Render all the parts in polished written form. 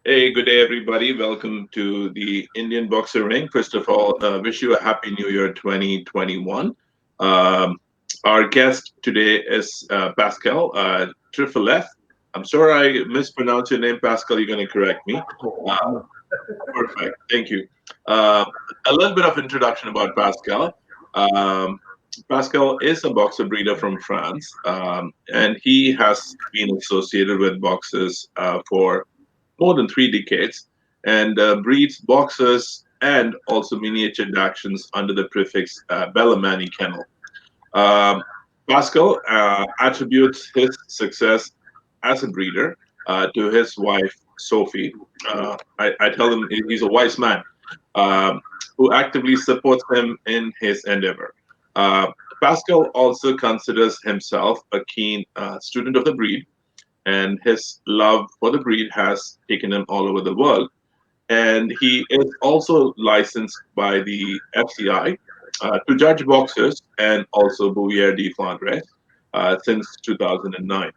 Hey, good day, everybody. Welcome to the Indian Boxer Ring. First of all, wish you a happy New Year 2021. Um, our guest today is Pascal Trifilieff. I'm sorry I mispronounced your name, Pascal. You're going to correct me. Uh, Perfect. Thank you. Uh, a little bit of introduction about Pascal. Um, Pascal is a boxer breeder from France, and he has been associated with boxers for more than 3 decades and breeds boxers and also miniature dachshunds under the prefix Bellemarie kennel. Um, Pascal attributes his success as a breeder to his wife, Sophie. I tell him he's a wise man who actively supports him in his endeavor. Uh, Pascal also considers himself a keen student of the breed, and his love for the breed has taken him all over the world. And he is also licensed by the FCI to judge boxers and also Bouvier de Flandre since 2009.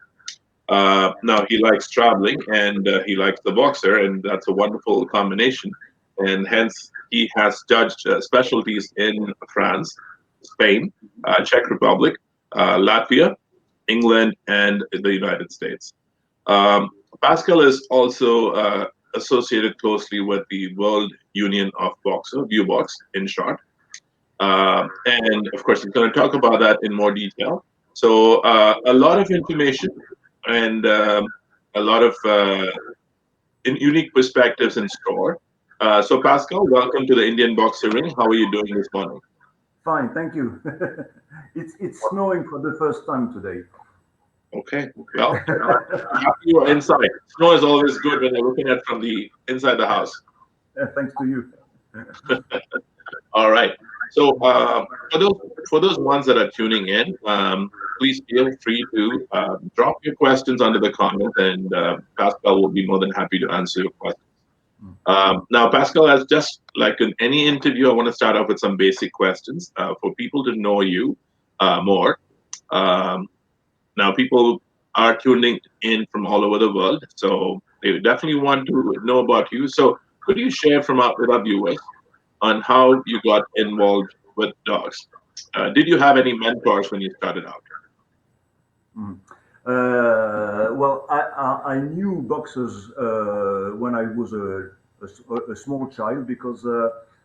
Now he likes traveling and he likes the boxer, and that's a wonderful combination. And hence he has judged specialties in France, Spain, Czech Republic, Latvia, England, and the United States. Um, Pascal is also associated closely with the World Union of Boxer, ViewBox in short. And of course, he's going to talk about that in more detail. So, a lot of information and a lot of unique perspectives in store. So, Pascal, welcome to the Indian Boxer Ring. How are you doing this morning? Fine, thank you. It's snowing for the first time today. Okay, well, happy you are inside. Snow is always good when you're looking at from the inside the house. Thanks to you. All right. So for those ones that are tuning in, please feel free to drop your questions under the comments, and Pascal will be more than happy to answer your questions. Now, Pascal, as just like in any interview, I want to start off with some basic questions for people to know you more. Um, Now, people are tuning in from all over the world, so they definitely want to know about you. So, could you share with our viewers on how you got involved with dogs? Did you have any mentors when you started out? Mm. Well, I knew boxers when I was a small child because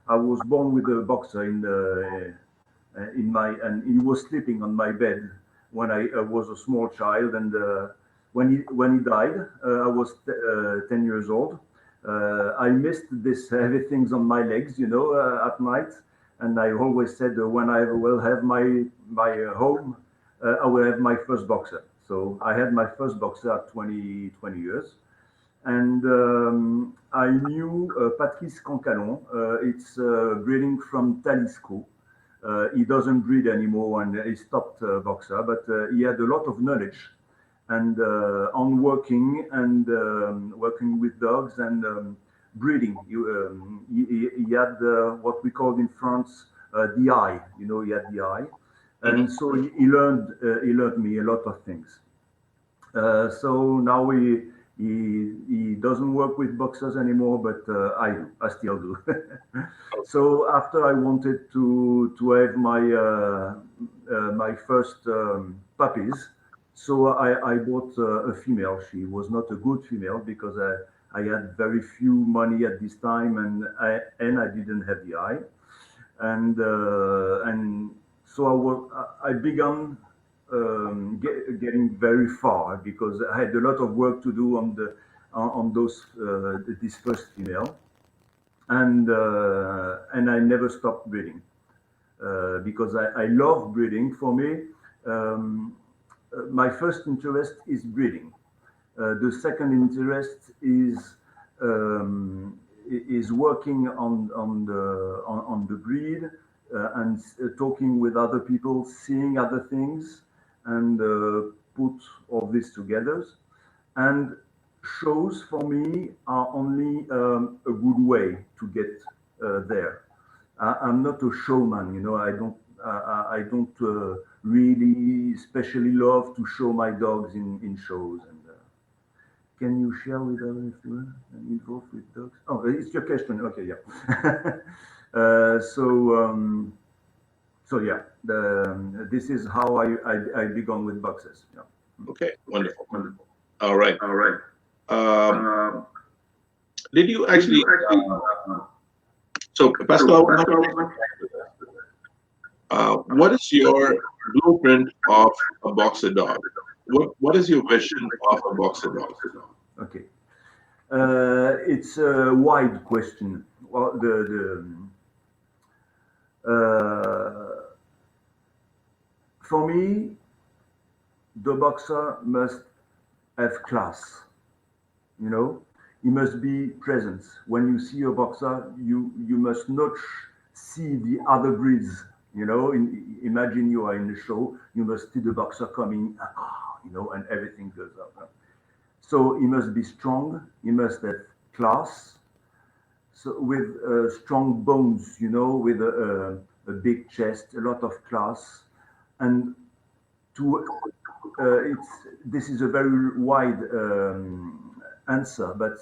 I was born with a boxer in my and he was sleeping on my bed when I was a small child, and when he died, I was 10 years old. I missed this heavy things on my legs, at night, and I always said when I will have my home, I will have my first boxer. So I had my first boxer at 20 years. And I knew Patrice Cancalon. It's breeding from Talisco. He doesn't breed anymore and he stopped boxer, but he had a lot of knowledge and on working with dogs and breeding. He had what we called in France the eye. He had the eye, Hmm. and so he learned me a lot of things. So now he doesn't work with boxers anymore, but I do. I still do. So after I wanted to have my first puppies, so I bought a female. She was not a good female because I had very few money at this time, and I didn't have the eye, and so I began getting very far because I had a lot of work to do on those this first female, and I never stopped breeding because I love breeding. For me, um, my first interest is breeding. The second interest is working on the breed and talking with other people, seeing other things, and put all this together. And shows for me are only a good way to get there. I'm not a showman, I don't really especially love to show my dogs in shows, and Can you share with others and involved with dogs? Oh, it's your question. Okay, yeah. So yeah, this is how I began with boxes. Yeah. Okay, wonderful. All right. All right. Did you Did actually? you actually? So, Pascal, I want what is your blueprint of a boxer dog? What is your vision of a boxer dog? Okay. It's a wide question. Well, for me, the boxer must have class. You know, he must be present. When you see a boxer, you must not see the other breeds. You know, imagine you are in a show, you must see the boxer coming, and everything goes up. So he must be strong. He must have class. So with strong bones, with a big chest, a lot of class, and to this is a very wide answer, but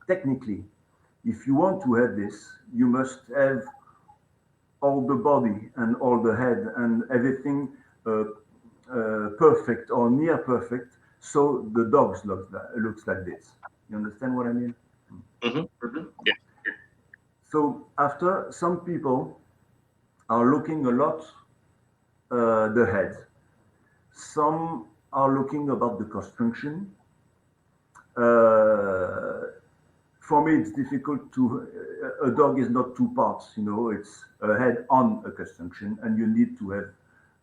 technically, if you want to have this, you must have all the body and all the head and everything perfect or near perfect, so the dogs looks like this. You understand what I mean? Mm-hmm. Yeah. So after, some people are looking a lot the head. Some are looking about the construction. For me, it's difficult to. A dog is not two parts. It's a head on a construction, and you need to have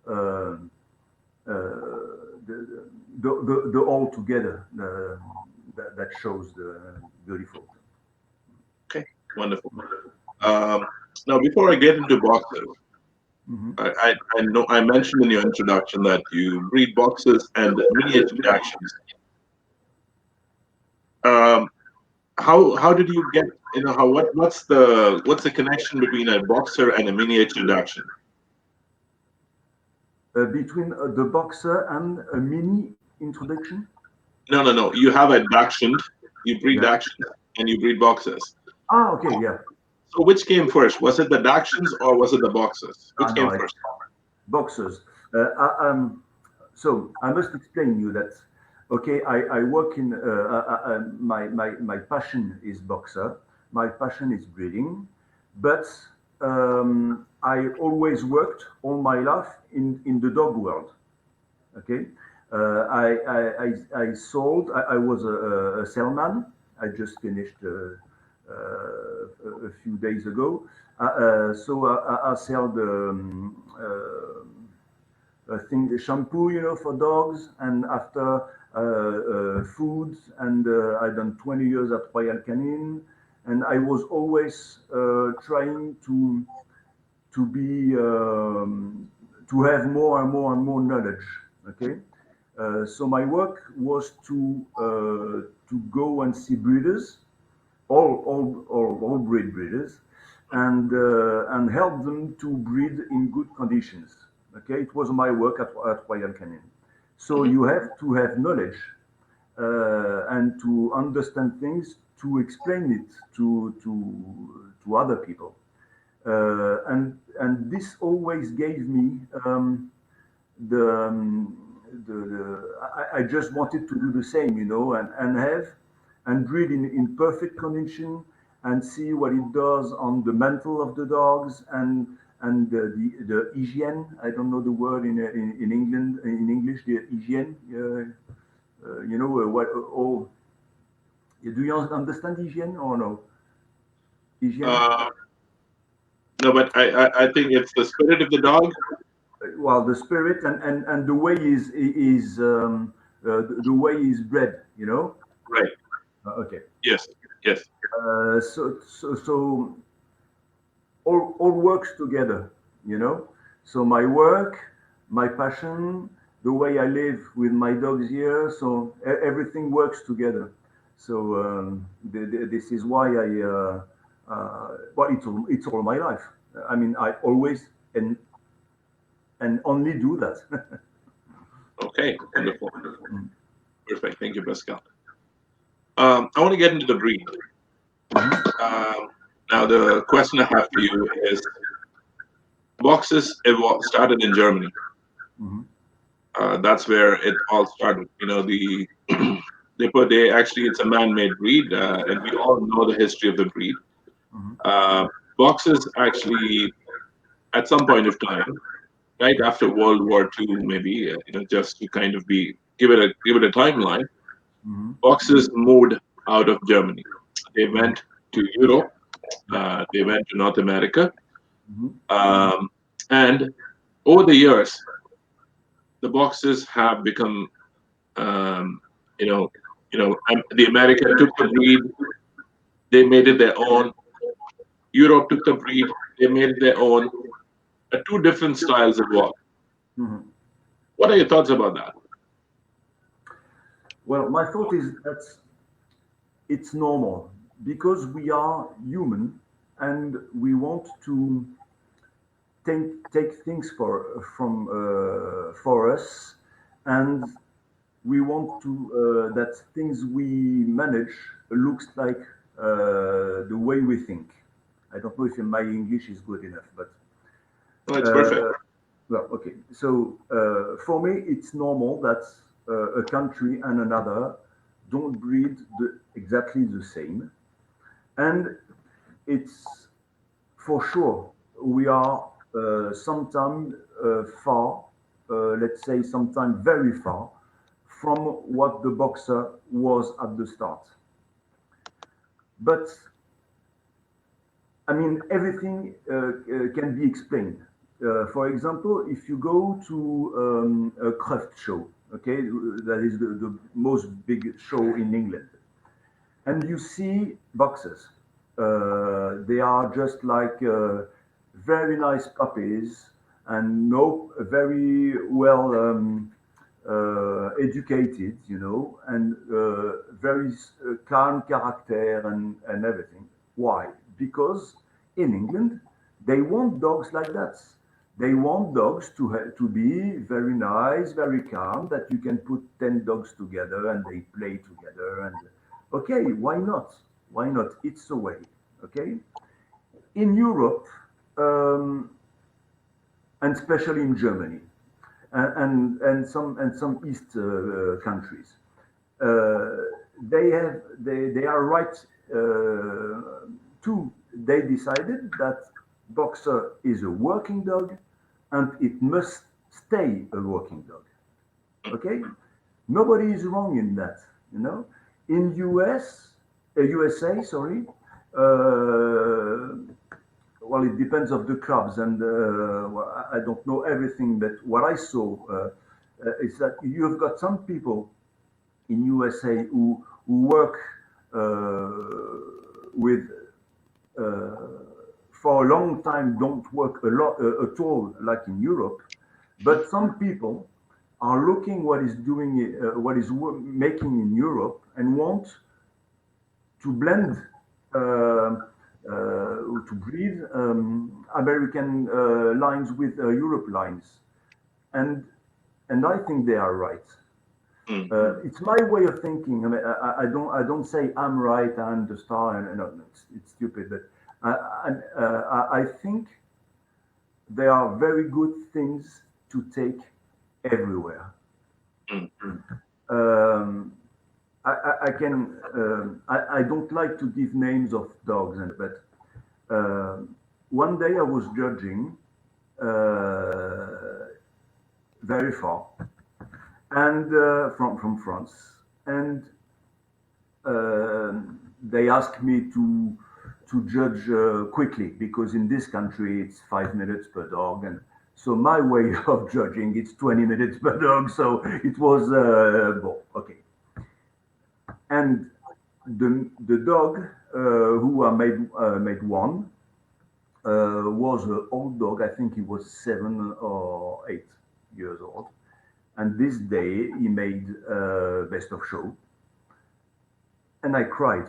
uh, the all together that shows the beautiful. Okay, wonderful. Now, before I get into boxers, Mhm. I know I mentioned in your introduction that you breed boxers and miniature dachshunds. Um, how did you get, how what's the connection between a boxer and a miniature dachshund? Between the boxer and a mini introduction. No. You have a dachshund, you breed Yeah. dachshunds, and you breed boxers. Okay. Yeah. So which came first? Was it the dachshunds or was it the boxers? Which No, came it's first? boxers. So I must explain you that. Okay, I work in my passion is boxer. My passion is breeding, but I always worked all my life in the dog world. Okay, I sold. I was a salesman. I just finished a few days ago. So I sell the shampoo, for dogs, and after food, and I done 20 years at Royal Canin, and I was always trying to be to have more and more and more knowledge. Okay, so my work was to go and see breeders, all breeders, and help them to breed in good conditions. Okay, it was my work at Royal Canin. So Mhm. you have to have knowledge and to understand things, to explain it to other people. And this always gave me the, I just wanted to do the same, and have and breed in perfect condition and see what it does on the mental of the dogs and the hygiene. I don't know the word in England in English. The hygiene. What all. Do you understand hygiene or no? Hygiene. Uh, no, but I think it's the spirit of the dog. Well, the spirit and the way the way is bred. Right. Okay. Yes. Yes. So all works together, you know. So my work, my passion, the way I live with my dogs here, so everything works together. So this is why well, it's all my life. I mean, I always and only do that. Okay. Wonderful. Perfect. Thank you, Pascal. I want to get into the breed. Hmm. Now, the question I have for you is: boxes started in Germany. Hmm. That's where it all started. They actually it's a man-made breed, and we all know the history of the breed. Hmm. Uh, Boxes actually, at some point of time, right after World War II, maybe just to kind of give it a timeline, Hmm. boxes moved out of Germany. They went to Europe. They went to North America, Hmm. um, and over the years, the boxes have become, um, you know, the America took the breed, they made it their own. Europe took the breed, they made it their own. Two different styles of walk. Hmm. What are your thoughts about that? Well, my thought is that it's normal because we are human and we want to take things for us, and we want to that things we manage looks like the way we think. I don't know if my English is good enough, but No, it's perfect. uh, well, okay. So for me, it's normal that a country and another don't breed exactly the same, and it's for sure we are sometimes far, let's say sometimes very far from what the boxer was at the start. But I mean, everything can be explained. For example, if you go to a craft show, okay, that is the most big show in England, and you see boxers. They are just like very nice puppies and no very well educated, and very calm character and everything. Why? Because in England they want dogs like that. They want dogs to be very nice, very calm, that you can put 10 dogs together and they play together. And okay, why not? Why not? It's a way. Okay? In Europe, um, and especially in Germany, and some East countries, they are right to they decided that boxer is a working dog and it must stay a working dog. Okay, nobody is wrong in that. In USA, sorry. Uh, well, it depends of the clubs, and well, I don't know everything, but what I saw is that you've got some people in USA who work with for a long time, don't work a lot at all like in Europe, but some people are looking what is making in Europe and want to blend to breed American lines with Europe lines, and I think they are right. Mm. It's my way of thinking. I mean, I don't say I'm right, I'm the star, and no, no, it's stupid. But I think they are very good things to take everywhere. Mm. Um, I can I don't like to give names of dogs, but uh, one day I was judging uh, very far and from France, and they asked me to judge quickly because in this country it's 5 minutes per dog, and so my way of judging it's 20 minutes per dog. So it was well, okay, and the dog who I made one was an old dog. I think he was 7 or 8 years old, and this day he made best of show, and I cried.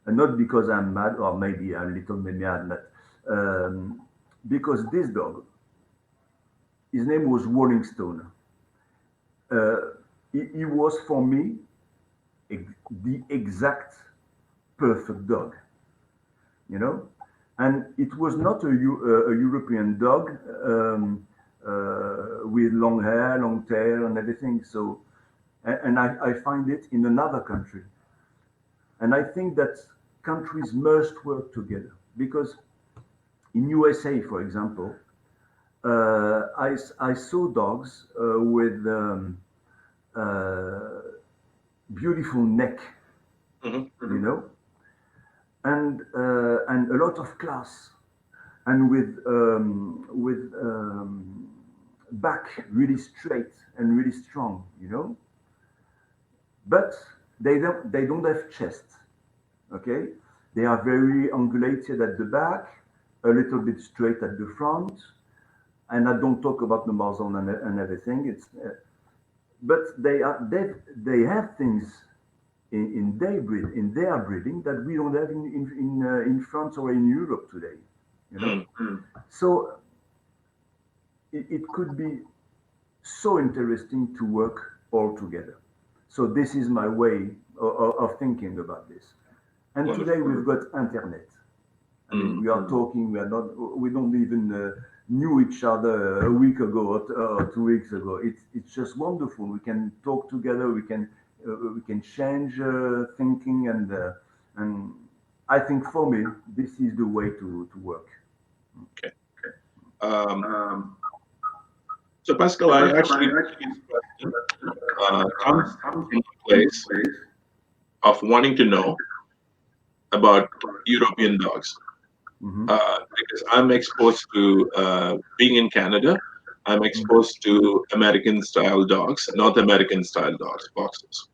And not because I'm mad, or maybe I'm a little mad, but because this dog, his name was Rolling Stone. Uh, he was for me the exact perfect dog, you know. And it was not a European dog with long hair, long tail, and everything. So, and I find it in another country. And I think that countries must work together because in USA, for example, I saw dogs with uh, beautiful neck, you know, and a lot of class, and with back really straight and really strong, you know. But they don't have chest. Okay, they are very ungulated at the back, a little bit straight at the front, and I don't talk about the muzzle and everything. It's but they have things in their breeding that we don't have in France or in Europe today. You know, so it could be so interesting to work all together. So this is my way of thinking about this. And today we've got internet. I mean, we are talking. We don't even knew each other a week ago or 2 weeks ago. It's just wonderful. We can talk together. We can change thinking, and I think for me this is the way to work. Okay. So Pascal, I actually comes from a place of wanting to know about European dogs. Because I'm exposed to being in Canada, I'm exposed to American style dogs, North American style dogs, boxers.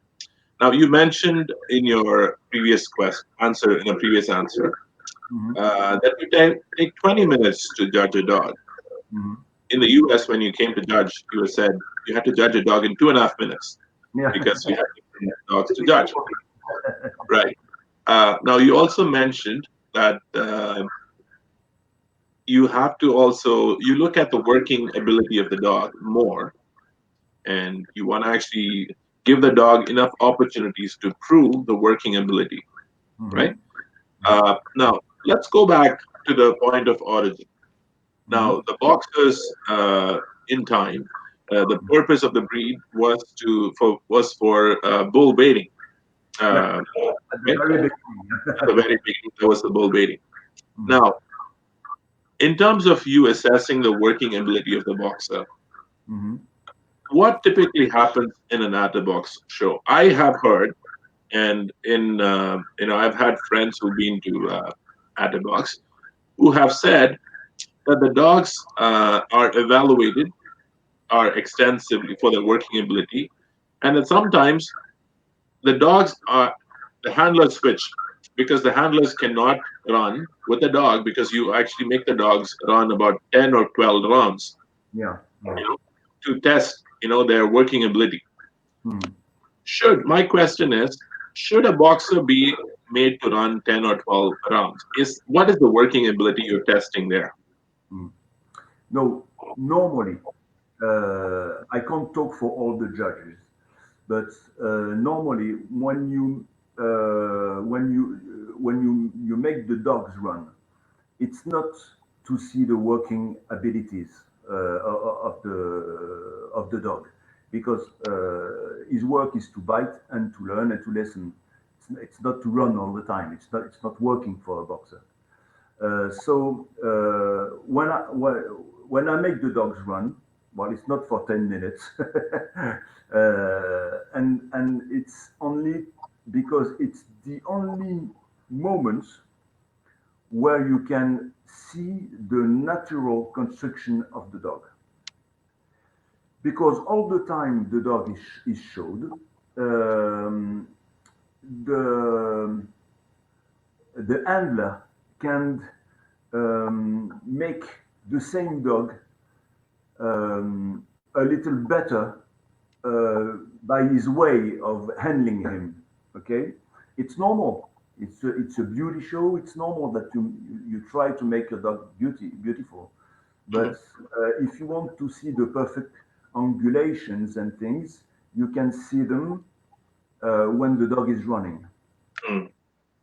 Now, you mentioned in your previous answer, that you take 20 minutes to judge a dog. In the US, when you came to judge, you said you had to judge a dog in 2.5 minutes because you had different dogs to judge. Right. Now, you also mentioned that you have to you look at the working ability of the dog more, and you want to actually give the dog enough opportunities to prove the working ability, right? Now, let's go back to the point of origin. Now, the boxers in time, the purpose of the breed was for bull baiting. At the very beginning, there was the bull baiting. Now, in terms of you assessing the working ability of the boxer, what typically happens in an at-the-box show? I have heard, and I've had friends who've been to at-the-box who have said that the dogs are evaluated extensively for their working ability, and that sometimes the handlers switch because the handlers cannot run with the dog because you actually make the dogs run about 10 or 12 rounds to test their working ability. My question is, should a boxer be made to run 10 or 12 rounds? What is the working ability you're testing there? No, normally, I can't talk for all the judges, but normally when you make the dogs run, it's not to see the working abilities of the dog, because his work is to bite and to learn and to listen. It's not to run all the time. It's not working for a boxer. So when I make the dogs run, well, it's not for 10 minutes, and it's only because it's the only moments where you can see the natural construction of the dog. Because all the time the dog is showed, the handler can make the same dog a little better by his way of handling him. Okay, it's normal. It's a beauty show. It's normal that you try to make your dog beautiful, but if you want to see the perfect angulations and things, you can see them when the dog is running. Mm.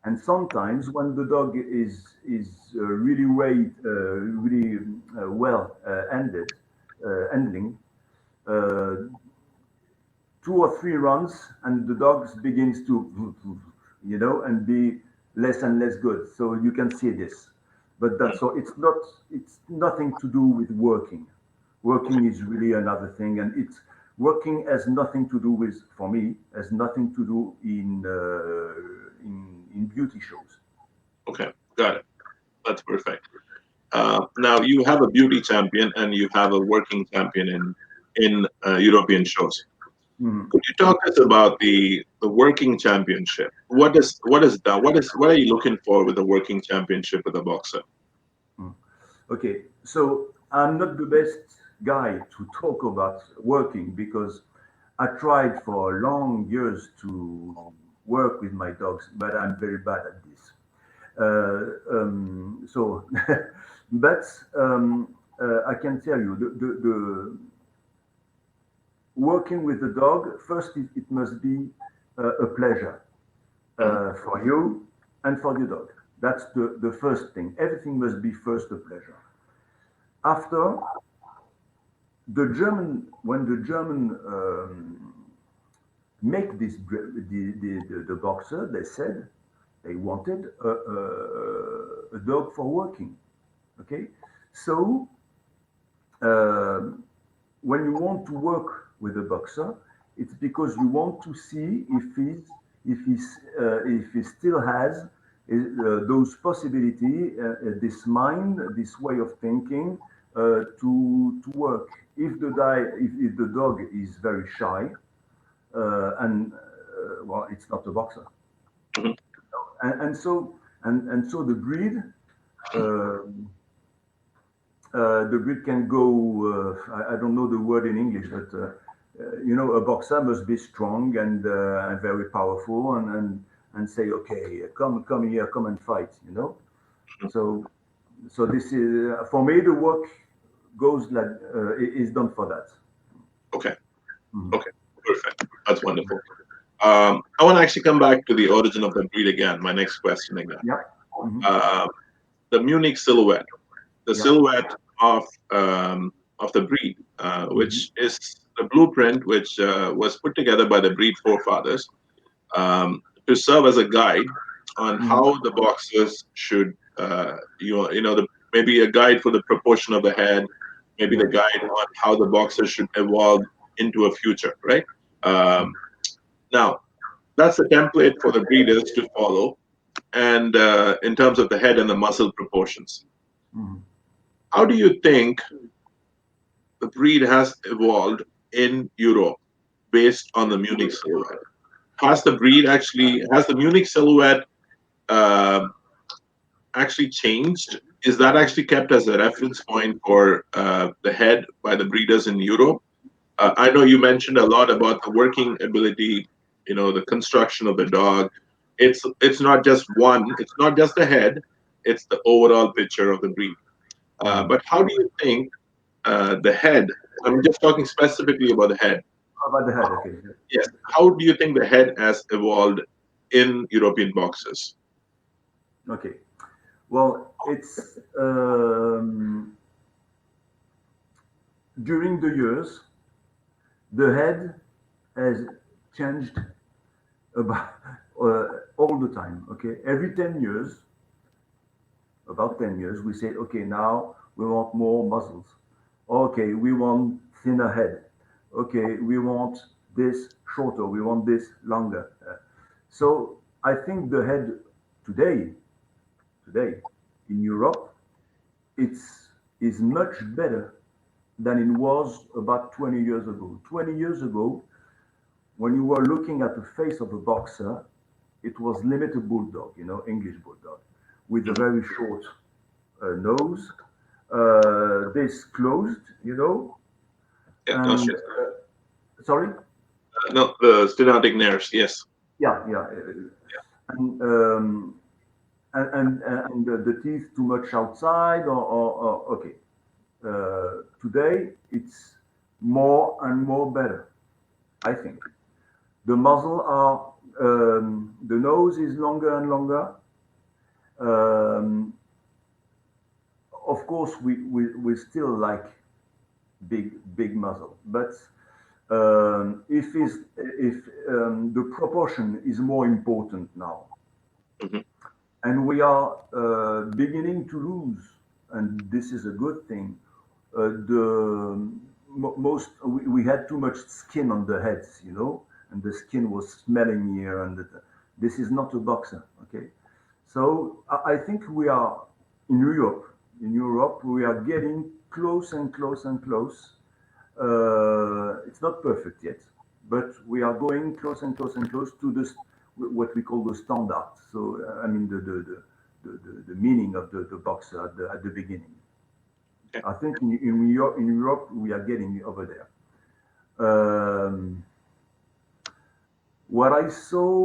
And sometimes when the dog is really really well handling, uh, two or three runs, and the dog begins to, and be less and less good. So you can see this, but that's so it's nothing to do with working. Working is really another thing, and it's working has nothing to do with, for me, has nothing to do in beauty shows. Okay, got it. That's perfect. Now you have a beauty champion and you have a working champion in European shows. Mhm. Could you talk us about the working championship? What is that? What are you looking for with the working championship with a boxer? Mm. Okay, so I'm not the best guy to talk about working because I tried for long years to work with my dogs, but I'm very bad at this. So, but I can tell you the working with the dog, first it must be a pleasure Mhm. for you and for the dog. That's the first thing. Everything must be first a pleasure. After when the German make this the boxer, they said they wanted a dog for working. Okay, so um, when you want to work with a boxer, it's because you want to see if he still has those possibility, this mind, this way of thinking to work. If the dog is very shy, and well, it's not a boxer, Mhm. and so so the breed can go. I don't know the word in English, but a boxer must be strong and very powerful, and say, okay, come here, come and fight. So this is for me. The work goes like is done for that. Okay, Mhm. okay, perfect. That's wonderful. I want to actually come back to the origin of the breed again. My next question again. Yeah. Hmm. Uh, the Munich silhouette, the Yeah. silhouette of the breed, Hmm. which is the blueprint which was put together by the breed forefathers to serve as a guide on Hmm. how the boxers should, maybe a guide for the proportion of the head, maybe Yeah. the guide on how the boxers should evolve into a future, right? Um, Now, that's a template for the breeders to follow, and in terms of the head and the muscle proportions. Hmm. How do you think the breed has evolved in Europe based on the Munich silhouette? Has the Munich silhouette um actually changed? Is that actually kept as a reference point for the head by the breeders in Europe? I know you mentioned a lot about the working ability, the construction of the dog. It's not just one. It's not just the head. It's the overall picture of the breed. Hmm. But how do you think the head? I'm just talking specifically about the head. How about the head? Okay. Yes. How do you think the head has evolved in European boxers? Okay. Well, it's during the years, the head has changed about all the time. Okay, every 10 years, about 10 years, we say, okay, now we want more muscles. Okay, we want thinner head. Okay, we want this shorter. We want this longer. So I think the head today, today in Europe, it's is much better than it was about 20 years ago. 20 years ago, when you were looking at the face of a boxer, it was limited bulldog, English bulldog, with a Mhm. very short nose, this closed, Yeah, no, and shit. sorry, No, the stenotic nerves. Yes. yeah, yeah, and the teeth too much outside, or okay. Today it's more and more better, I think. The muzzle are the nose is longer and longer. Um, of course, we still like big muzzle, but if the proportion is more important now, Mhm. and we are beginning to lose, and this is a good thing. The most we had too much skin on the heads, and the skin was smelling here, and this is not a boxer, okay? So I think we are in Europe. In Europe, we are getting close and close and close. It's not perfect yet, but we are going close and close and close to this what we call the standard. So I mean the meaning of the boxer at the beginning. Okay. I think in Europe we are getting over there. What I saw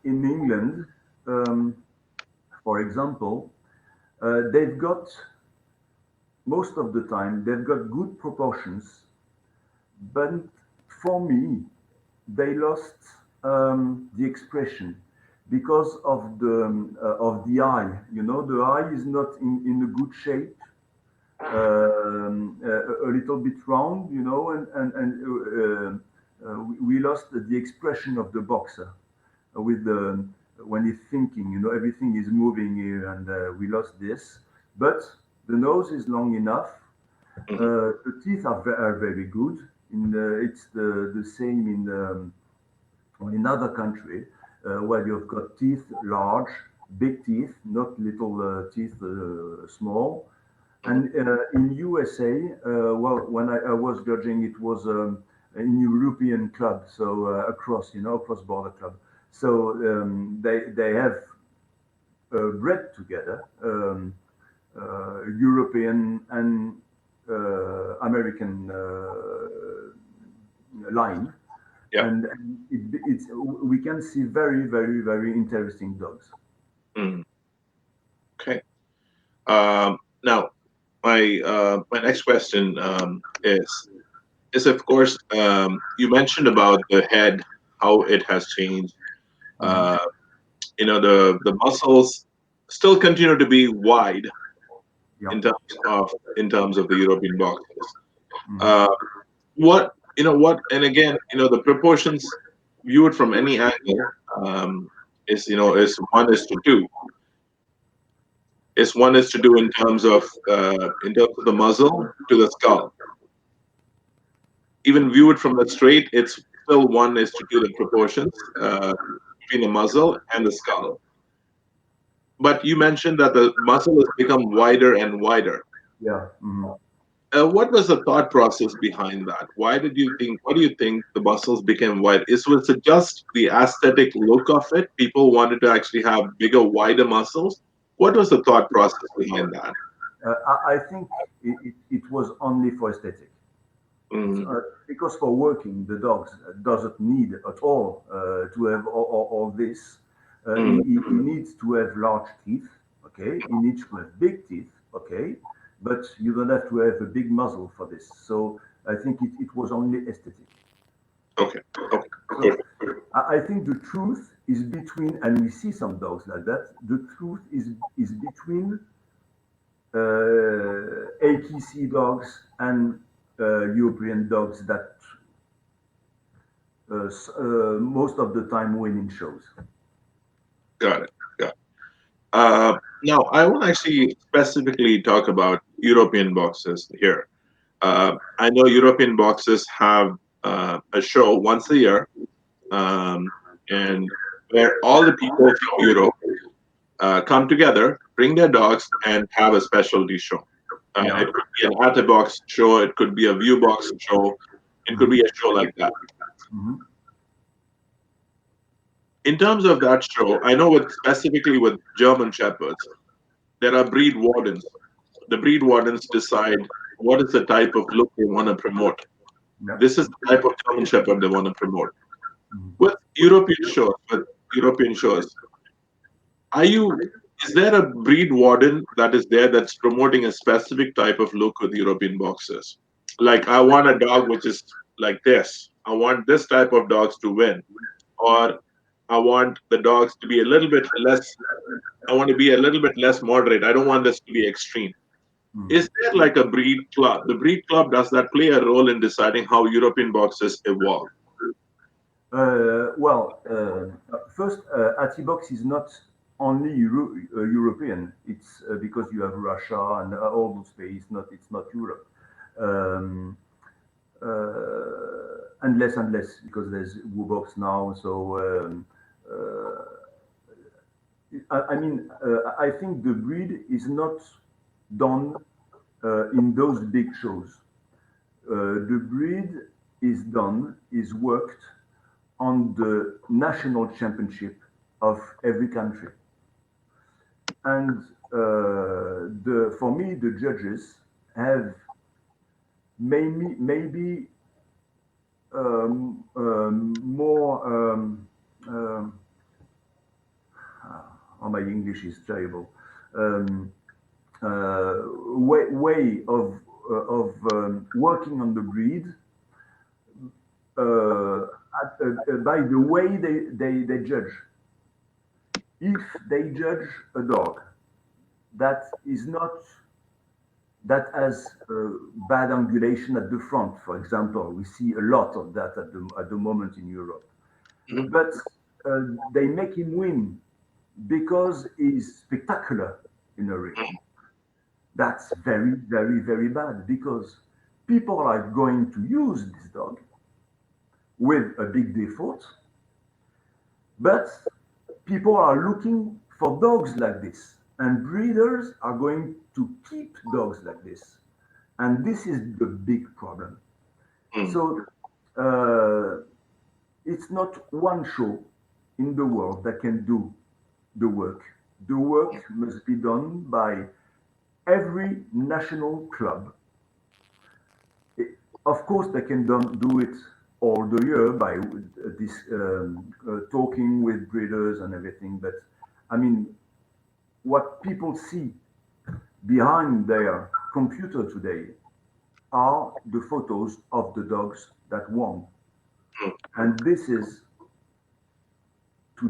in England, for example, they've got most of the time they've got good proportions, but for me they lost the expression because of the eye. The eye is not in a good shape. A little bit round, and we lost the expression of the boxer with the when he's thinking. Everything is moving here, and we lost this. But the nose is long enough. Mhm. The teeth are very good. It's the same in other country where you've got teeth large, big teeth, not little teeth, small. Mhm. And in USA, well, when I was judging, it was in European club, so across border club. So they have bred together European and American line, Yeah. and it's we can see very interesting dogs. Mm. Okay. Now, my next question is of course you mentioned about the head, how it has changed. Mhm. Uh, the muscles still continue to be wide Yeah. in terms of the European boxers. Mhm. Uh, and again, the proportions viewed from any angle is 1:2. Is 1:2 in terms of the muzzle to the skull. Even viewed from the straight, it's still 1:2 the proportions between the muzzle and the skull. But you mentioned that the muzzle has become wider and wider. Yeah. Mhm. What was the thought process behind that? Why do you think the muscles became wide? Was it just the aesthetic look of it? People wanted to actually have bigger, wider muscles. What was the thought process behind that? I think it was only for aesthetic. Mm, Because for working, the dogs doesn't need at all to have all this. mm, He needs to have large teeth, okay? He needs to have big teeth, okay? But you don't have to have a big muzzle for this. So I think it was only aesthetic. okay. Okay. So Perfect. I think the truth is between, and we see some dogs like that. The truth is between AKC dogs and European dogs that most of the time win in shows. Got it. Got it. Now, I want to actually specifically talk about European boxers here. I know European boxers have a show once a year, um, and where all the people from Europe come together, bring their dogs, and have a specialty show. Yeah. It could be an at a box show, it could be a view box show, it could Mhm. be a show like that. Mhm. In terms of that show, I know specifically with German Shepherds, there are breed wardens. The breed wardens decide what is the type of look they want to promote. Yeah. This is the type of German Shepherd they want to promote. Mhm. With European shows, are you is there a breed warden that is there that's promoting a specific type of look with European boxers? Like I want a dog which is like this. I want this type of dogs to win, or I want the dogs to be a little bit less. I want to be a little bit less moderate. I don't want this to be extreme. Is there like a breed club? The breed club, does that play a role in deciding how European boxers evolve? First, Atibox is not only European. It's because you have Russia and all those space. It's not Europe. Um, and less because there's Wubox now. So I think the breed is not done in those big shows. The breed is worked on the national championship of every country. And for me, the judges have maybe more. Oh, my English is terrible. Um, way of working on the breed by the way they judge. If they judge a dog that is not that has bad angulation at the front, for example, we see a lot of that at the moment in Europe. Mhm. But they make him win because he's spectacular in a ring. That's very, very, very bad because people are going to use this dog with a big default, but people are looking for dogs like this, and breeders are going to keep dogs like this. And this is the big problem. Mm. So it's not one show in the world that can do the work. The work must be done by every national club. Of course, they can do it all the year by this talking with breeders and everything. But I mean, what people see behind their computer today are the photos of the dogs that won, Mm. and this is to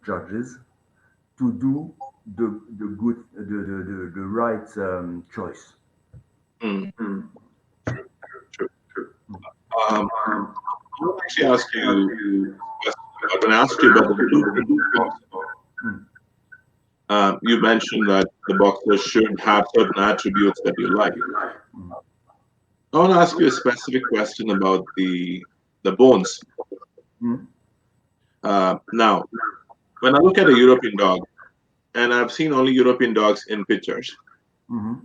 judges to do the good the right choice. Mm. True, true, true. Um, I want to actually ask you a question. I'm going to ask you about the blueprint of boxing. Mm. You mentioned that the boxer should have certain attributes that you like. I want to ask you a specific question about the bones. Mm. Now, when I look at a European dog, and I've seen only European dogs in pictures, Mm-hmm.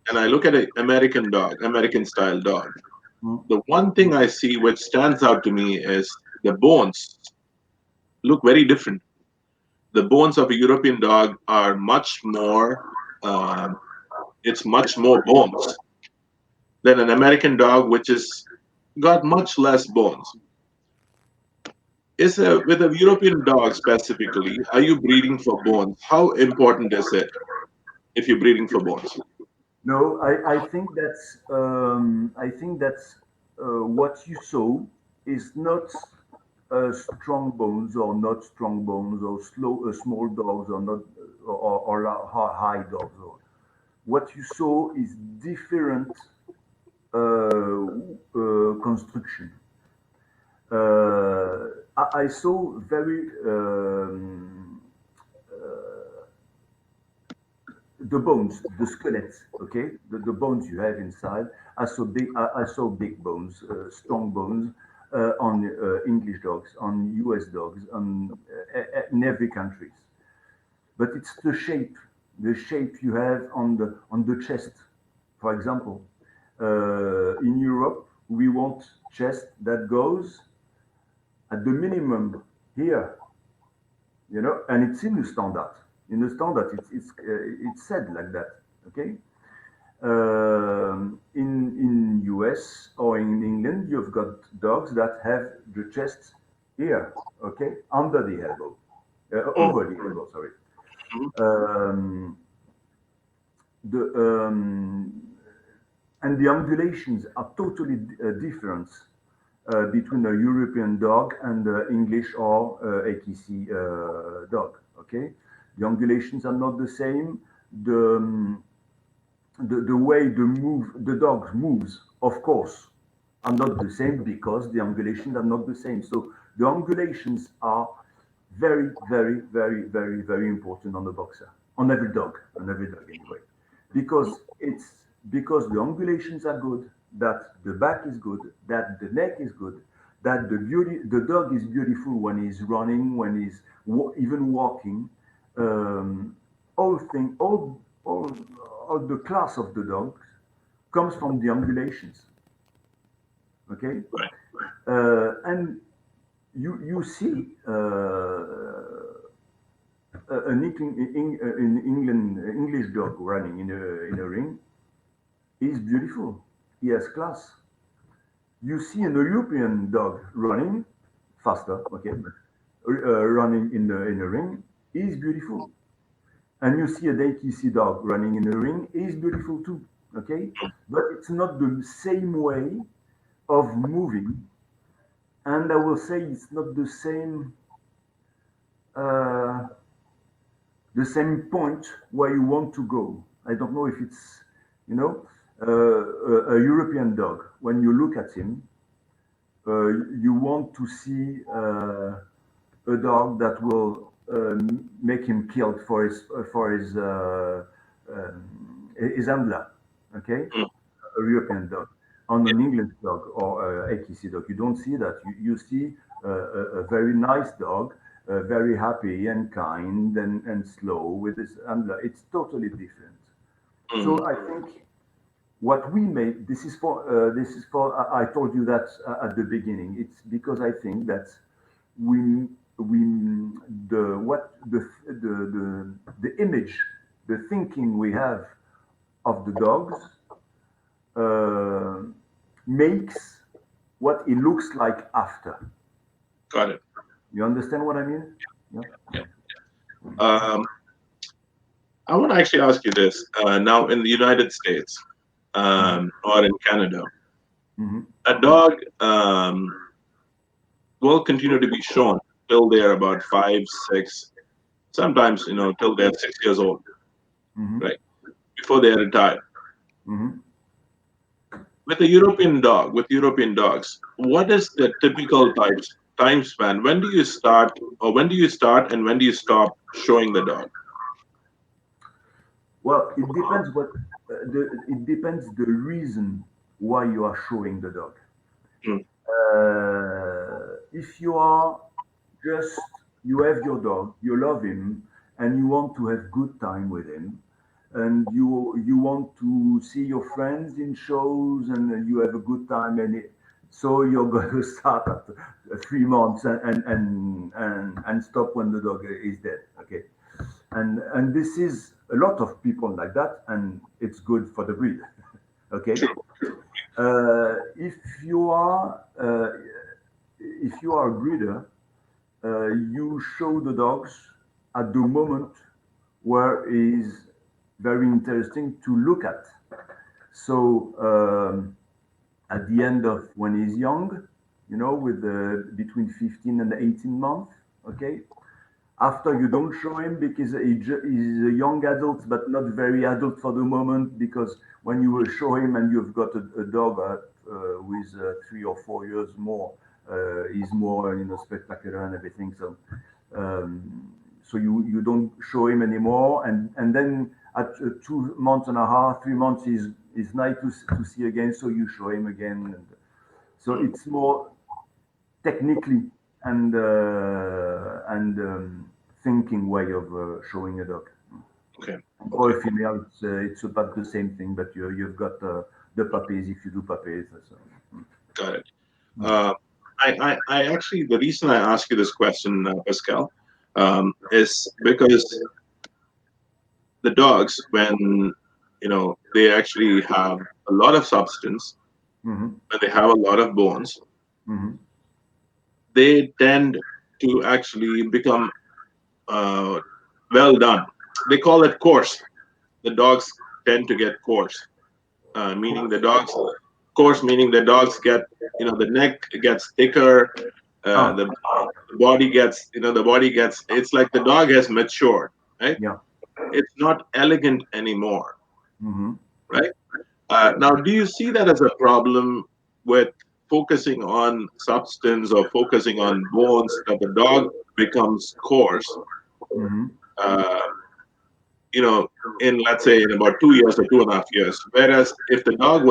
and I look at an American dog, American style dog, Mm. the one thing I see which stands out to me is the bones look very different. The bones of a European dog are much more, um, it's much more bones than an American dog, which is got much less bones. With a European dog specifically, are you breeding for bones? How important is it if you're breeding for bones? No, I think that's what you saw is not strong bones or not strong bones or small dogs or not or high dogs. Or, what you saw is different construction. I saw very the bones, the skelet, okay, the bones you have inside. I saw big bones, strong bones on English dogs, on US dogs, on in every countries. But it's the shape you have on the chest. For example, in Europe, we want chest that goes at the minimum here, and it's in the standard. In the standard, it's said like that. Okay. In US or in England, you've got dogs that have the chest here, okay, under the elbow, Mm, over the elbow. Sorry. mhm, Um, the and the undulations are totally different between a European dog and English or ATC dog. Okay, the ungulations are not the same. The way the dog moves, of course, are not the same because the ungulations are not the same. So the ungulations are very, very, very, very, very important on the boxer, on every dog anyway, because because the ungulations are good, that the back is good, that the neck is good, that the dog is beautiful when he's running, when he's even walking. Um, all thing, all the class of the dogs comes from the ungulations. Okay, Right. and you see an England English dog running in a ring is beautiful. He has class. You see an European dog running faster, okay, but running in a ring is beautiful. And you see a ATC dog running in a ring is beautiful too, okay, but it's not the same way of moving, and I will say it's not uh, the same point where you want to go. I don't know if it's, you know, a European dog. When you look at him, you want to see a dog that will make him killed his handler. Okay, Mm. a European dog. On an English dog or ATC dog, you don't see that. You see a very nice dog, very happy and kind and slow with his handler. It's totally different. Mm. So I think what we made, this is for I told you that at the beginning. It's because I think that we the what the image, the thinking we have of the dogs uh, makes what it looks like after. Got it. You understand what I mean? Yeah. Yeah. Um, I want to actually ask you this. Now, in the United States Mhm. or in Canada, Mhm. a dog will continue to be shown till they're about 5, 6, sometimes till they're 6 years old, Mhm. right? Before they retire. Mhm. With a European dog, with European dogs, what is the typical time span? When do you start, or when do you start, and when do you stop showing the dog? Well, it depends it depends the reason why you are showing the dog. Mm. If you are just you have your dog, you love him, and you want to have good time with him, and you want to see your friends in shows, and you have a good time, so you're going to start at 3 months and stop when the dog is dead. Okay, and this is a lot of people like that, and it's good for the breed. Okay, True. if you are a breeder, you show the dogs at the moment where is very interesting to look at. So at the end of when he's young, with between 15 and 18 months, okay. After you don't show him because he's a young adult, but not very adult for the moment. Because when you will show him and you've got a dog with 3 or 4 years more, he's more spectacular and everything. So you don't show him anymore, and then at 2 months and a half, 3 months is nice to see again. So you show him again. So Mm. it's more technically and thinking way of showing a dog. Okay. For Okay. a female, it's about the same thing, but you've got the puppies if you do puppies. So. Got it. Mm. Uh, I actually, the reason I ask you this question, Pascal, is because the dogs, when they actually have a lot of substance, Mm-hmm. when they have a lot of bones, Mm-hmm. they tend to actually become uh, well done. They call it coarse. The dogs tend to get coarse, meaning the Course. dogs, coarse meaning the dogs get, the neck gets thicker, the body gets, it's like the dog has matured, right? Yeah. It's not elegant anymore, Mm-hmm. right? Now, do you see that as a problem with focusing on substance or focusing on bones, that the dog becomes coarse, Mm-hmm. uh, in, let's say, in about 2 years or 2.5 years? Whereas if the dog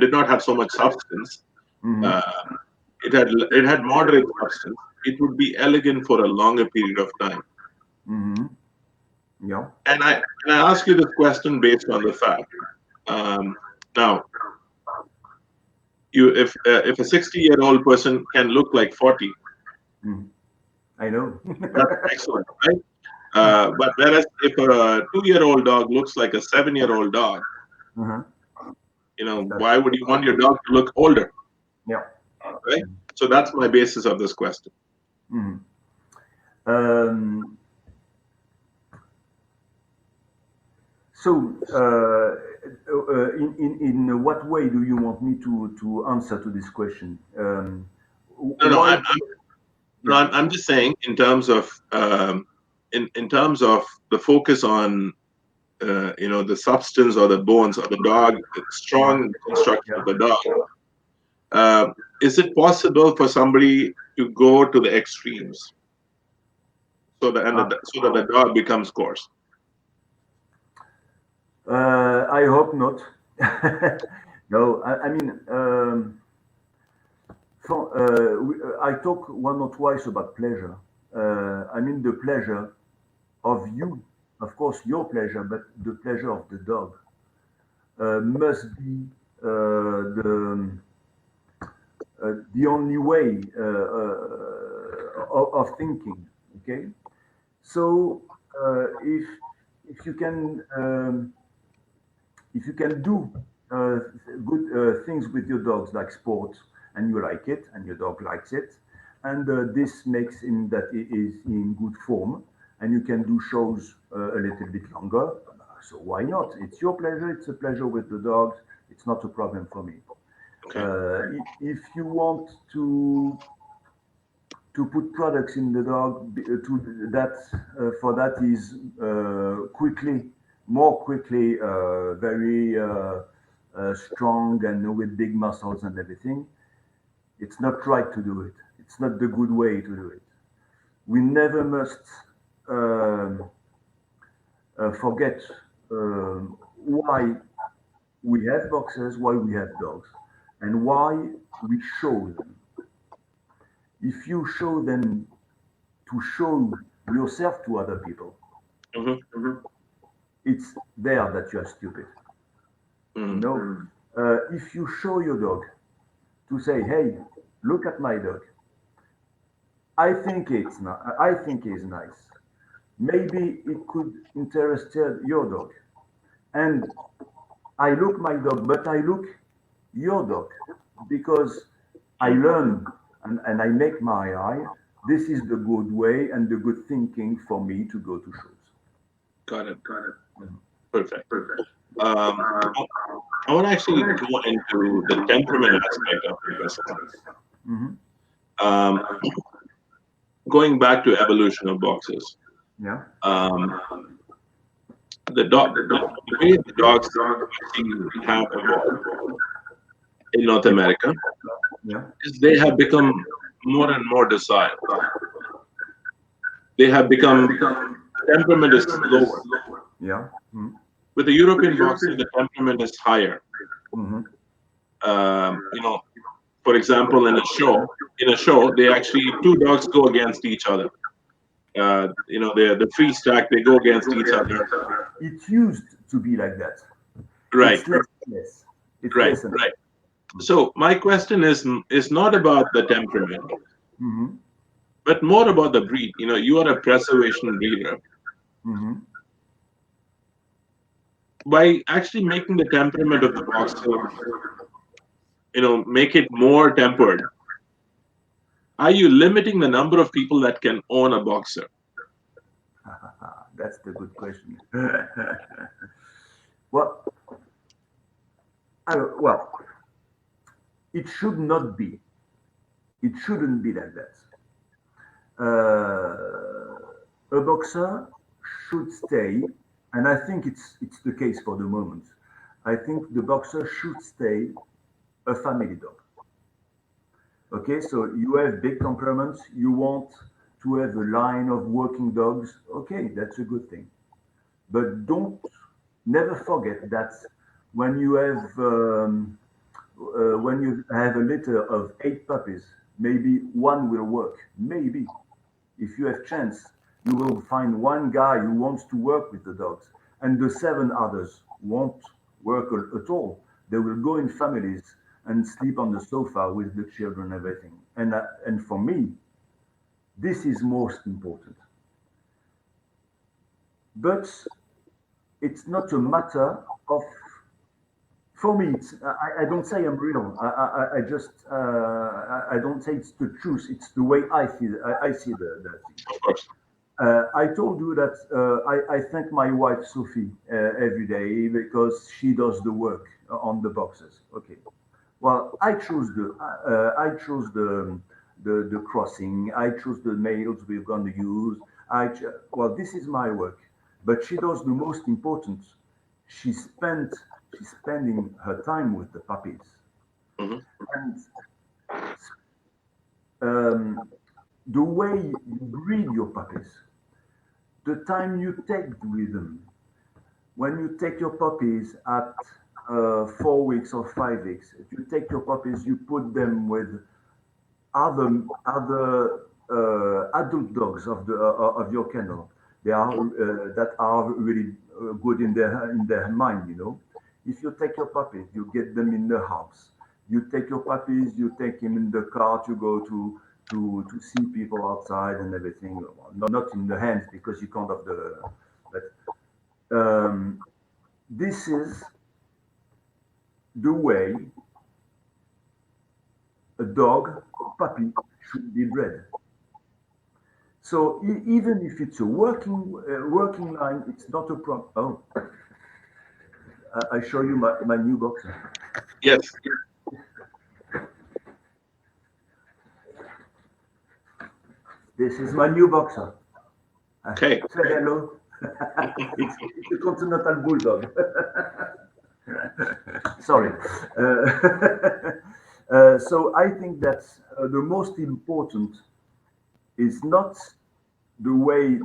did not have so much substance, Mm-hmm. uh, it had moderate substance, it would be elegant for a longer period of time. Mm-hmm. Yeah. And I ask you this question based on the fact. Now, if a 60-year-old person can look like 40, Mm-hmm. I know. that's excellent, right? But whereas if a 2-year-old dog looks like a 7-year-old dog, Uh-huh. why would you want your dog to look older, Yeah. right? So that's my basis of this question. Mm-hmm. Um, so, in what way do you want me to answer to this question? No, Why? Yeah. I'm just saying in terms of in terms of the focus on the substance or the bones of the dog, the Yeah. strong construction Yeah. of the dog. Is it possible for somebody to go to the extremes so that Ah. the dog becomes coarse? I hope not. No, I mean, I talk one or twice about pleasure. I mean the pleasure of you, of course, your pleasure, but the pleasure of the dog must be the only way of thinking. Okay, so if you can do good things with your dogs like sports, and you like it and your dog likes it, and this makes him that he is in good form, and you can do shows a little bit longer, so why not? It's your pleasure, it's a pleasure with the dogs, it's not a problem for me. Okay. If you want to put products in the dog to that for that is more quickly, very strong and with big muscles and everything. It's not right to do it. It's not the good way to do it. We never must forget why we have boxers, why we have dogs, and why we show them. If you show them to show yourself to other people, Mm-hmm. it's there that you are stupid. You Mm-hmm. know, if you show your dog to say, "Hey, look at my dog. I think it's not. I think he's nice. Maybe it could interest your dog." And I look my dog, but I look your dog because I learn and I make my eye. This is the good way and the good thinking for me to go to shows. Got it. Perfect. Um, I want to actually go into the temperament aspect of the question. Hmm. Um, Going back to evolution of boxers, Yeah. um, the way the dogs actually have evolved in North America Yeah. is they have become more and more docile. They have become temperament is lower. Yeah. Mm-hmm. With the European boxer, the temperament is higher. Mm-hmm. Um, you know, for example, in a show, they actually two dogs go against each other. The free stack, they go against each other. It used to be like that. Right, It's less. It's right, less. right. So my question is not about the temperament, Mm-hmm. but more about the breed. You are a preservation breeder. Mm-hmm. By actually making the temperament of the boxer, make it more tempered, are you limiting the number of people that can own a boxer? That's the good question. Well, well, It should not be. It shouldn't be like that. A boxer should stay, and I think it's the case for the moment. I think the boxer should stay a family dog. Okay, so you have big temperaments, you want to have a line of working dogs. Okay, that's a good thing. But don't never forget that when you have when you have a litter of 8 puppies, maybe one will work. Maybe if you have chance, you will find one guy who wants to work with the dogs, and the 7 others won't work at all. They will go in families and sleep on the sofa with the children and everything. And for me, this is most important. But it's not a matter of, for me, I don't say I'm real. I just I don't say it's the truth. It's the way I see the thing. Of course. I told you that I thank my wife Sophie every day because she does the work on the boxes. Okay. Well, I chose the crossing. I chose the nails we're going to use. Well, this is my work, but she does the most important. She spent she's spending her time with the puppies, Hmm. and um, the way you breed your puppies, the time you take with them. When you take your puppies at 4 weeks or 5 weeks, if you take your puppies, you put them with other adult dogs of your kennel. They are that are really good in their mind. You know, if you take your puppies, you get them in the house. You take your puppies, you take him in the car to go to see people outside and everything. Well, not in the hands because you can't have the. But this is the way a dog, puppy, should be bred. So even if it's a working line, it's not a problem. Oh, I show you my new boxer. Yes. This is my new boxer. Okay. Say hello. It's a continental bulldog. Sorry. So I think that the most important is not the way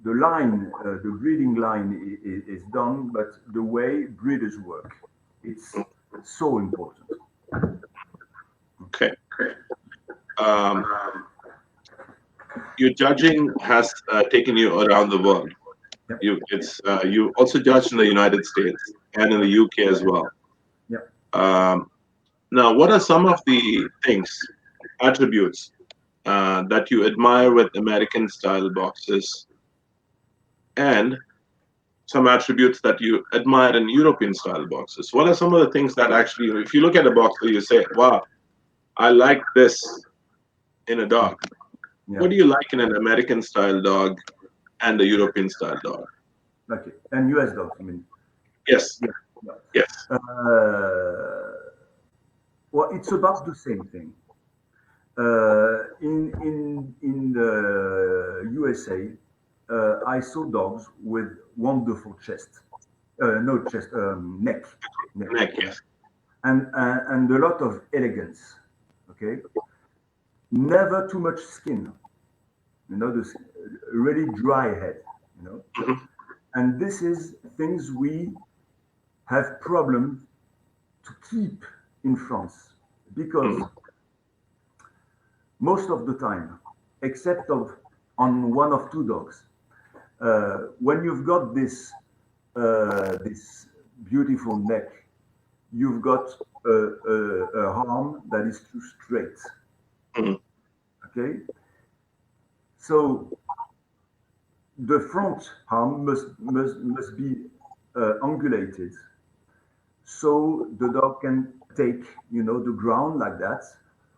the line, the breeding line is done, but the way breeders work. It's so important. Okay. Um, your judging has taken you around the world. Yep. You also judged in the United States and in the UK as well. Yep. Now, what are some of the attributes that you admire with American style boxes, and some attributes that you admire in European style boxes? What are some of the things that actually, if you look at a boxer, you say, wow, I like this in a dog. Yeah. What do you like in an American style dog and a European style dog? Okay. And US dogs, I mean. Yes. Yeah. Yes. Well, it's about the same thing. In the USA, I saw dogs with wonderful chest, no chest, neck, Neck, yes. and a lot of elegance. Okay, never too much skin. You know, this really dry head. You know, Mhm. and this is things we have problems to keep in France because Mhm. most of the time, except on one of two dogs, when you've got this beautiful neck, you've got a arm that is too straight. Mhm. Okay, so the front arm must be ungulated, so the dog can take the ground like that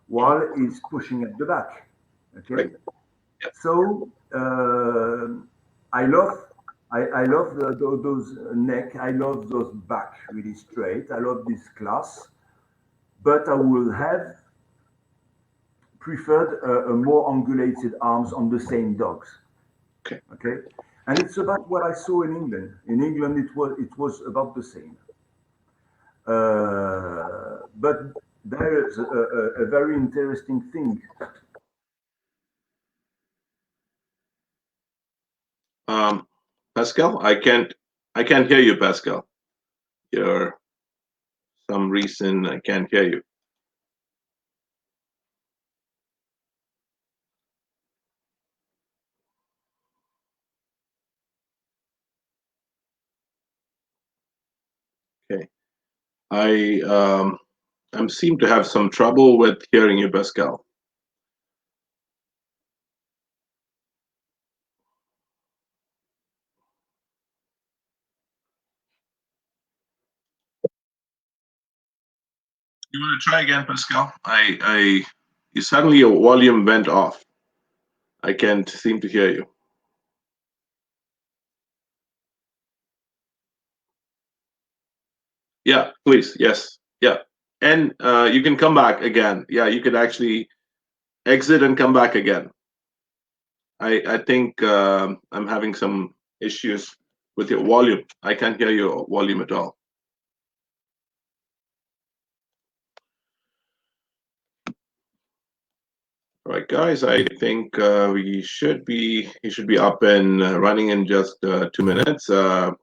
while it's pushing at the back. Okay, Right. Yeah. so I love I love those neck. I love those back really straight. I love this class, but I will have preferred a more ungulated arms on the same dogs. Okay. Okay, and it's about what I saw in England. In England, it was about the same. But there is a very interesting thing. Pascal, I can't hear you, Pascal. You're some reason I can't hear you. Okay. I seem to have some trouble with hearing you, Pascal. You want to try again, Pascal? You suddenly your volume went off. I can't seem to hear you. Yeah, please. Yes. Yeah. And you can come back again. Yeah, you can actually exit and come back again. I think I'm having some issues with your volume. I can't hear your volume at all. All right, guys. I think you should be up and running in just 2 minutes. There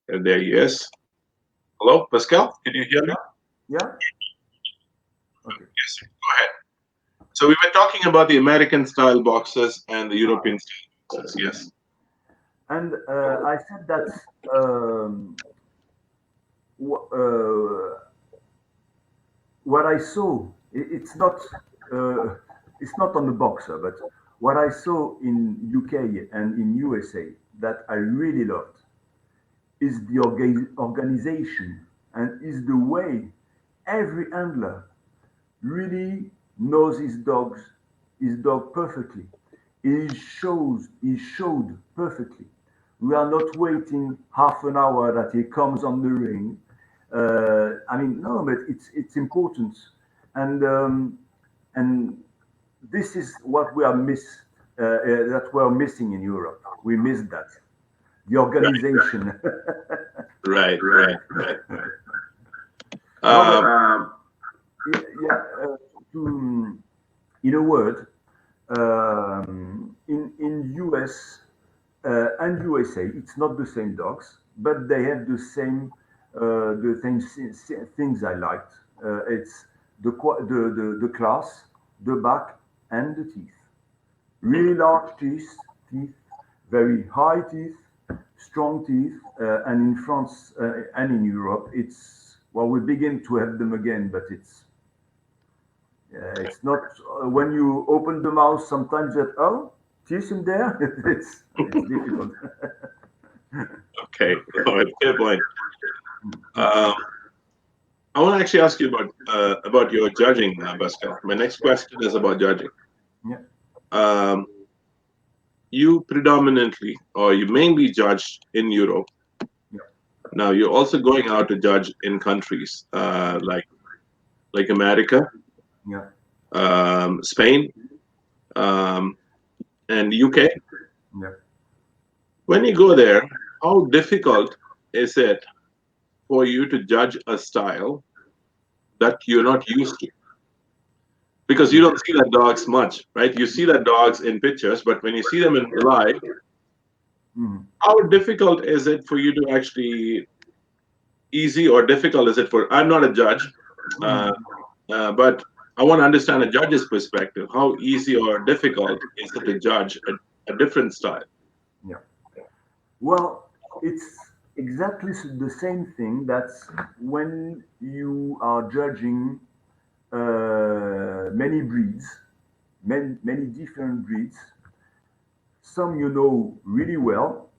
he is. Hello, Pascal. Can you hear me? Yeah. Okay. Yes. Go ahead. So we were talking about the American style boxes and the European style boxes. Yes. And I said that what I saw, it's not on the boxer, but what I saw in UK and in USA that I really loved is the organization and is the way every handler really knows his dog perfectly. He showed perfectly. We are not waiting half an hour that he comes on the ring. I mean, no, but it's important, and this is what that we're missing in Europe. We miss that, the organization. Right. Right. Right. No, yeah, to, in a word, in US and USA, it's not the same dogs, but they have the things I liked. It's the class, the back, and the teeth. Really large teeth, very high teeth, strong teeth, and in France and in Europe, it's well, we begin to have them again, but it's not when you open the mouth. Sometimes that teeth in there. It's difficult. Okay. All right. Fair point. Um, I want to actually ask you about your judging, Pascal. My next question is about judging. Yeah. You predominantly or you mainly judge in Europe. Yeah. Now you're also going out to judge in countries like America, Yeah. Spain, and UK. Yeah. When you go there, how difficult is it for you to judge a style that you're not used to? Because you don't see that dogs much, right? You see that dogs in pictures, but when you see them in live, how difficult is it for you to actually easy or difficult is it for? I'm not a judge, but I want to understand a judge's perspective. How easy or difficult is it to judge a different style? Yeah. Well, it's exactly the same thing. That's when you are judging many breeds, many different breeds. Some you know really well,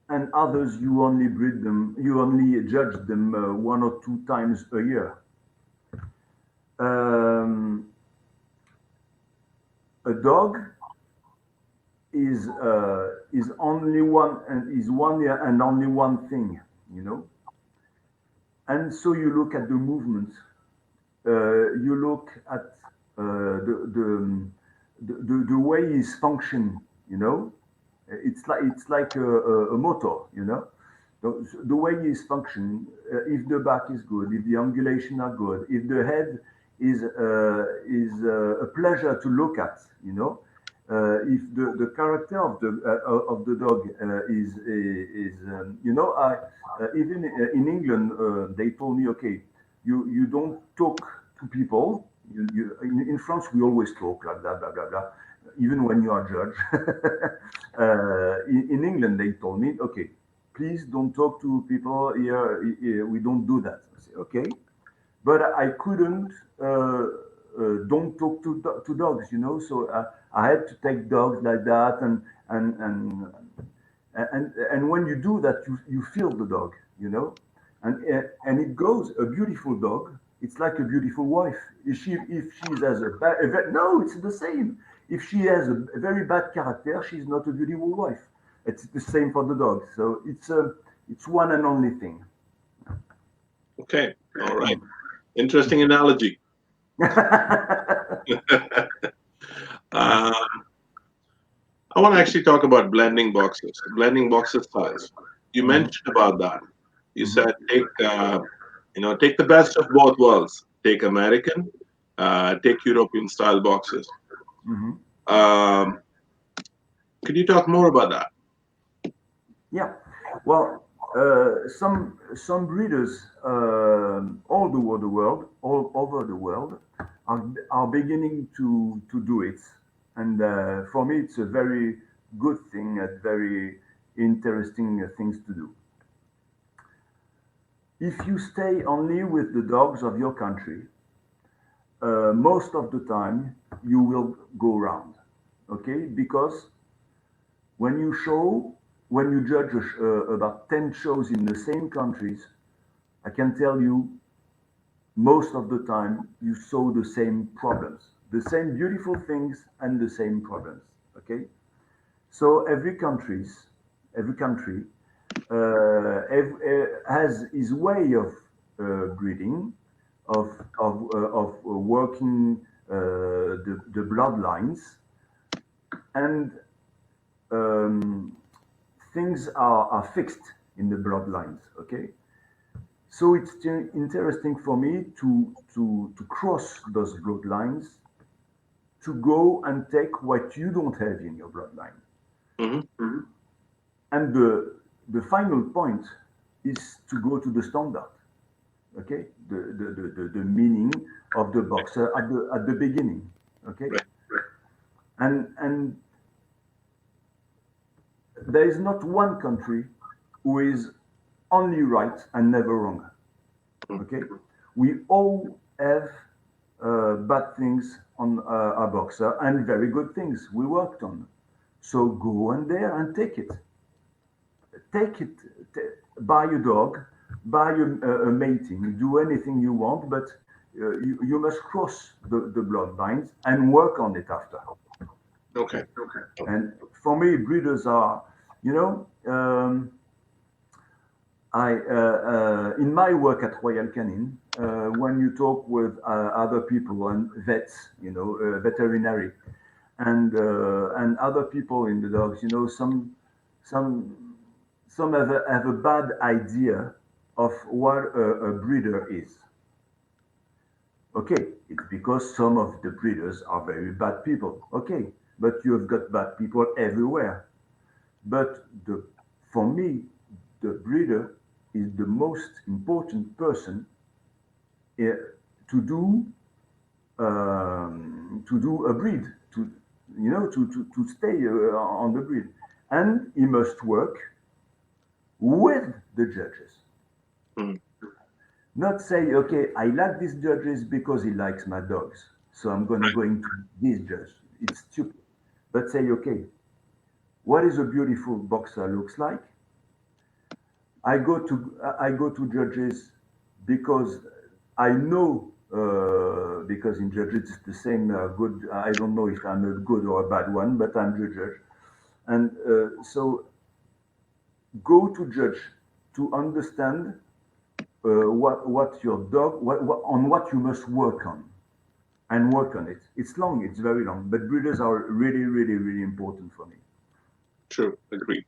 and others you only breed them, you only judge them 1 or 2 times a year. Um, a dog is only one and is one and only one thing, you know. And so you look at the movement, you look at the way he's function, you know. It's like a motor, you know. The way he's functioning, if the back is good, if the ungulation are good, if the head is a pleasure to look at, you know, if the character of the dog is you know, I even in England they told me, okay, you don't talk to people. In France we always talk like that, blah blah blah, even when you are judged. In England they told me, okay, please don't talk to people here. We don't do that. I say, okay, but I couldn't don't talk to dogs, you know. So I had to take dogs like that, and and and when you do that, you feel the dog, you know, and it goes. A beautiful dog, it's like a beautiful wife. If she has no, it's the same. If she has a very bad character, she's not a beautiful wife. It's the same for the dog. So it's one and only thing. Okay, all right. Interesting analogy. Uh, I want to actually talk about blending boxer styles. You mentioned about that. You said take the best of both worlds. Take American, take European style boxes. Mhm. Um, could you talk more about that? Yeah. Well, some breeders all over the world, are beginning to do it, and for me, it's a very good thing, and very interesting things to do. If you stay only with the dogs of your country, most of the time you will go round, okay? Because when you show, when you judge about 10 shows in the same countries, I can tell you most of the time you saw the same problems, the same beautiful things and the same problems. Okay, so every country has his way of breeding, of working the bloodlines, and um, things are fixed in the bloodlines. Okay, so it's interesting for me to cross those bloodlines, to go and take what you don't have in your bloodline. Hmm. And the final point is to go to the standard. Okay, the meaning of the boxer at the beginning. Okay, Right. and there is not one country who is only right and never wrong. Okay, we all have bad things on our boxer and very good things we worked on. So go in there and take it. Take it. Buy a dog, buy a mating, do anything you want, but you must cross the bloodlines and work on it after. Okay. And for me, breeders are, you know, I in my work at Royal Canin, when you talk with other people and vets, you know, veterinary, and other people in the dogs, you know, some have a bad idea of what a breeder is. Okay, it's because some of the breeders are very bad people. Okay, but you've got bad people everywhere. But for me, the breeder is the most important person uh, to do a breed, to to stay on the breed, and he must work with the judges. Mhm. Not say, okay, I like these judges because he likes my dogs, so I'm gonna Right. go into this judge. It's stupid. But say, okay, what is a beautiful boxer looks like? I go to judges because I know because in judges it's the same good. I don't know if I'm a good or a bad one, but I'm the judge. And so go to judge to understand what your dog, on what you must work on, and work on it. It's long, it's very long, but breeders are really, really, really important for me. True. Agree.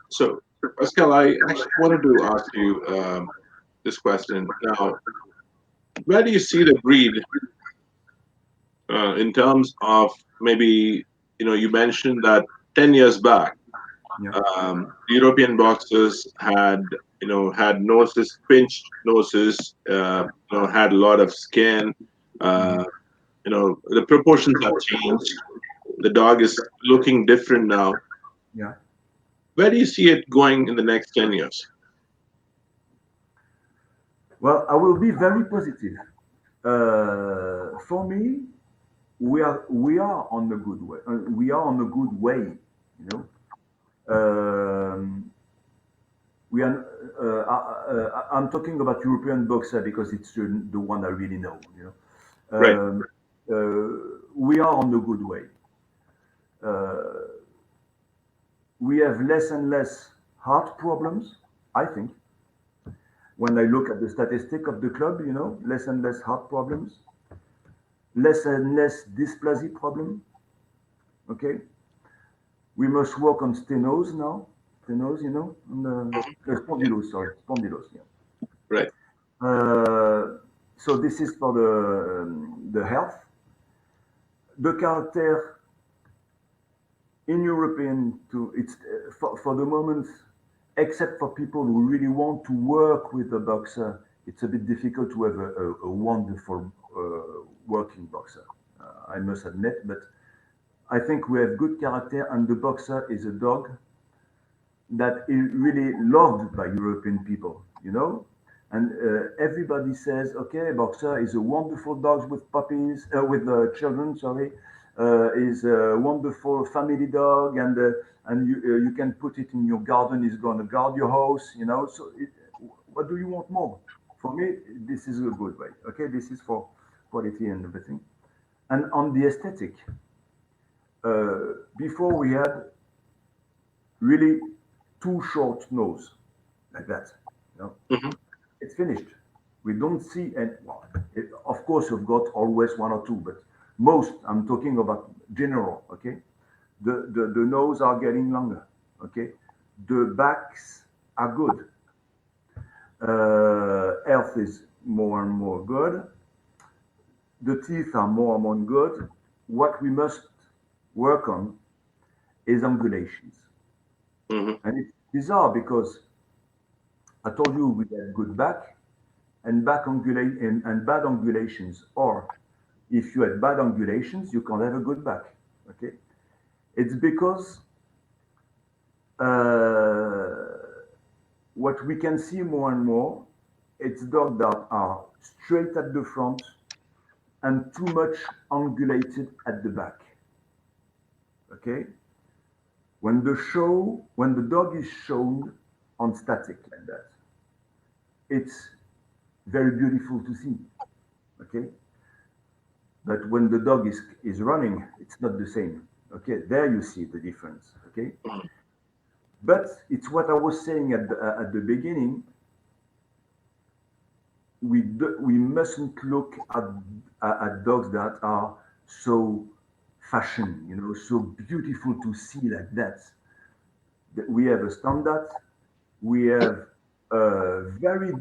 So, Pascal, I actually wanted to ask you this question. Now, where do you see the breed in terms of maybe, you mentioned that 10 years back, Yeah. European boxers had noses, pinched noses, had a lot of skin. Hmm. Uh, the proportions have changed. The dog is looking different now. Yeah. Where do you see it going in the next 10 years? Well, I will be very positive. For me, we are on a good way. We are on a good way. You know, we are. I'm talking about European boxer because it's the one I really know. Right. We are on the good way. Uh, we have less and less heart problems. I think when I look at the statistic of the club, less and less heart problems, less and less dysplasia problem. Okay, we must work on stenos now. Stenos, on the spondylus. Sorry, spondylus. Yeah. Right. So this is for the health. The character in European to it's for the moment, except for people who really want to work with a boxer, it's a bit difficult to have a wonderful working boxer. I must admit, but I think we have good character, and the boxer is a dog that is really loved by European people. And everybody says, okay, boxer is a wonderful dog with puppies, with children, sorry, is a wonderful family dog, and you can put it in your garden. It's going to guard your house. So what do you want more? For me, this is a good way. Okay, this is for quality and everything. And on the aesthetic, before we had really too short nose like that. Hmm. It's finished. We don't see, and well, of course, you've got always one or two, but most, I'm talking about general, okay? The nose are getting longer, okay? The backs are good. Health is more and more good. The teeth are more and more good. What we must work on is angulations. Hmm. And it's bizarre because I told you we had good back and and bad angulations. Or if you had bad angulations, you can't have a good back. Okay, it's because what we can see more and more, it's dogs that are straight at the front and too much angulated at the back. Okay, when the dog is shown on static like that, it's very beautiful to see. Okay, but when the dog is running, it's not the same. Okay, there you see the difference. Okay, but it's what I was saying at the beginning. We mustn't look at dogs that are so fashion, so beautiful to see like that. We have a standard. We have very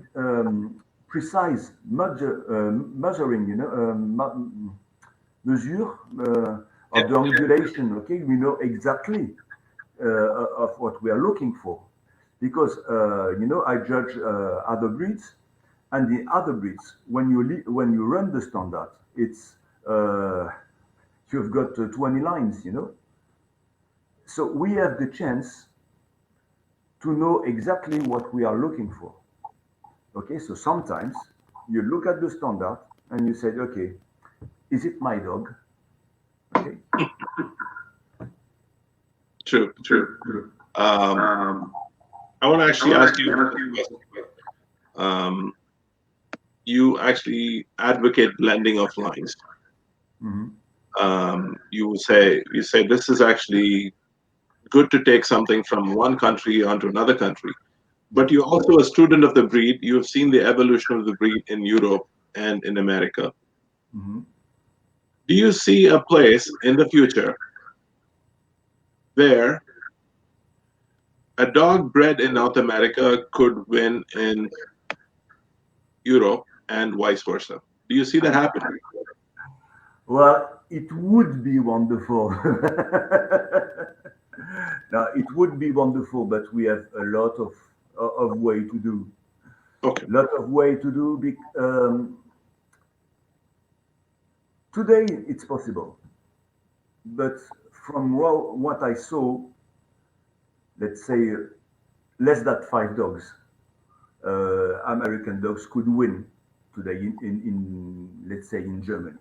precise measuring, measure Yeah. of the angulation. Okay, we know exactly of what we are looking for, because I judge other breeds, and the other breeds, when you run the standard, it's you've got 20 lines. So we have the chance to know exactly what we are looking for. Okay, so sometimes you look at the standard and you say, okay, is it my dog? Okay. True. Um, I want to actually ask you another question. You actually advocate blending of lines. Mhm. you say this is actually good to take something from one country onto another country. But you're also a student of the breed. You've seen the evolution of the breed in Europe and in America. Mm-hmm. Do you see a place in the future where a dog bred in North America could win in Europe and vice versa? Do you see that happening? Well, it would be wonderful. Now, it would be wonderful, but we have a lot of way to do. Okay. Lot of way to do. Today, it's possible, but from what I saw, let's say less than 5 dogs, American dogs could win today in let's say in Germany,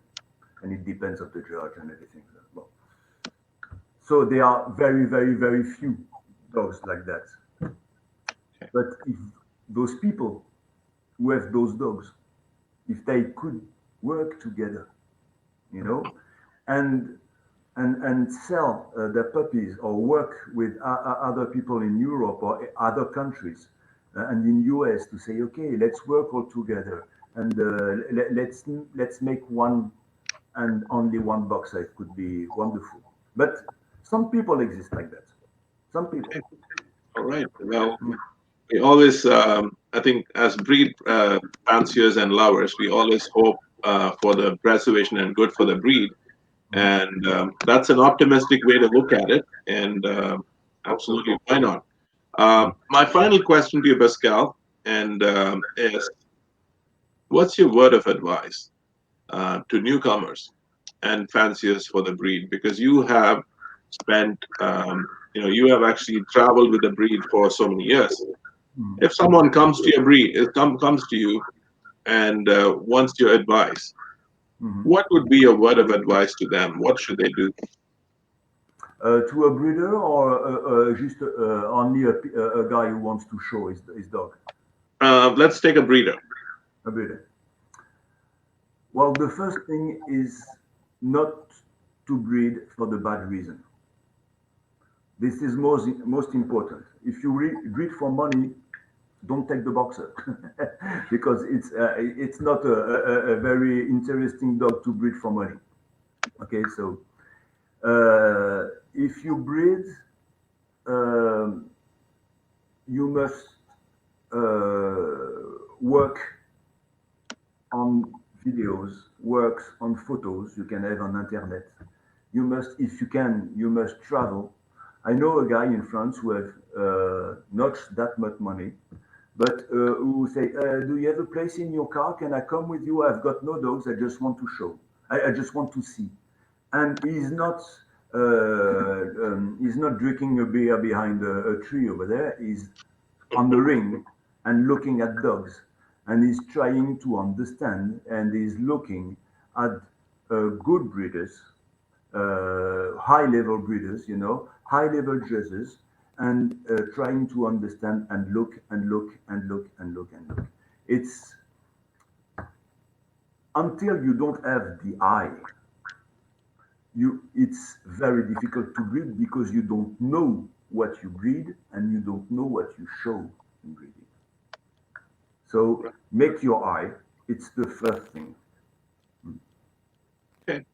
and it depends on the judge and everything. Well, so there are very, very, very few dogs like that. But if those people who have those dogs, if they could work together, you know, and sell their puppies or work with other people in Europe or other countries and in US to say, okay, let's work all together and let's make one and only one boxer. It could be wonderful. But some people exist like that. Some people. All right. Well, we always, I think, as breed fanciers and lovers, we always hope for the preservation and good for the breed. And that's an optimistic way to look at it. And absolutely, why not? My final question to you, Pascal, and is, what's your word of advice to newcomers and fanciers for the breed? Because you have spent, you have actually traveled with the breed for so many years. If someone comes to your breed, comes to you and wants your advice, Mhm. what would be your word of advice to them? What should they do? To a breeder or just only a guy who wants to show his dog? Let's take a breeder. A breeder. Well, the first thing is not to breed for the bad reason. This is most important. If you breed for money, don't take the boxer because it's not a very interesting dog to breed for money. Okay, so if you breed, um, you must work on videos, works on photos you can have on internet. You must, if you can, you must travel. I know a guy in France who have not that much money, but who say, "Do you have a place in your car? Can I come with you? I've got no dogs. I just want to show. I just want to see." And he's not drinking a beer behind a tree over there. He's on the ring and looking at dogs, and he's trying to understand, and he's looking at good breeders, high level breeders, high level judges, and trying to understand and look and look and look and look and look. It's until you don't have the eye, it's very difficult to breed because you don't know what you breed and you don't know what you show in breeding. So make your eye. It's the first thing. Okay,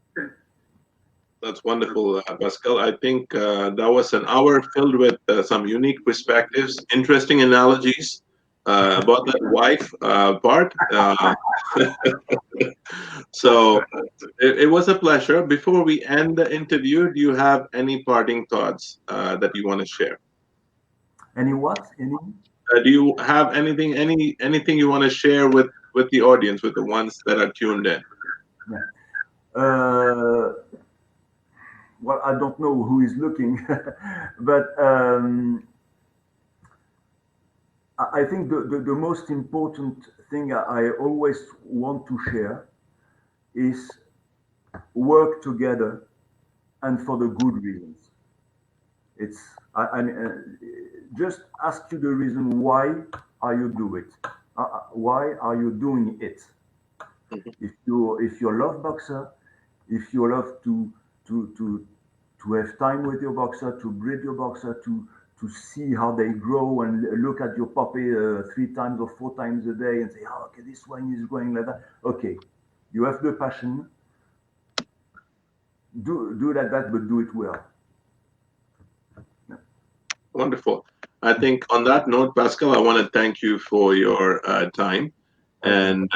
that's wonderful, Pascal. I think that was an hour filled with some unique perspectives, interesting analogies about that wife part. So it was a pleasure. Before we end the interview, do you have any parting thoughts that you want to share? Any what? Any? Do you have anything you want to share with the audience, with the ones that are tuned in? Yeah. Uh, well, I don't know who is looking, but I think the most important thing I always want to share is work together and for the good reasons. It's just ask you the reason why are you do it? Why are you doing it? Mhm. If you love boxer, if you love to have time with your boxer, to breed your boxer, to see how they grow and look at your puppy 3 times or 4 times a day and say, oh, okay, this one is growing like that. Okay, you have the passion. Do like that, but do it well. Yeah. Wonderful. I think on that note, Pascal, I want to thank you for your time, and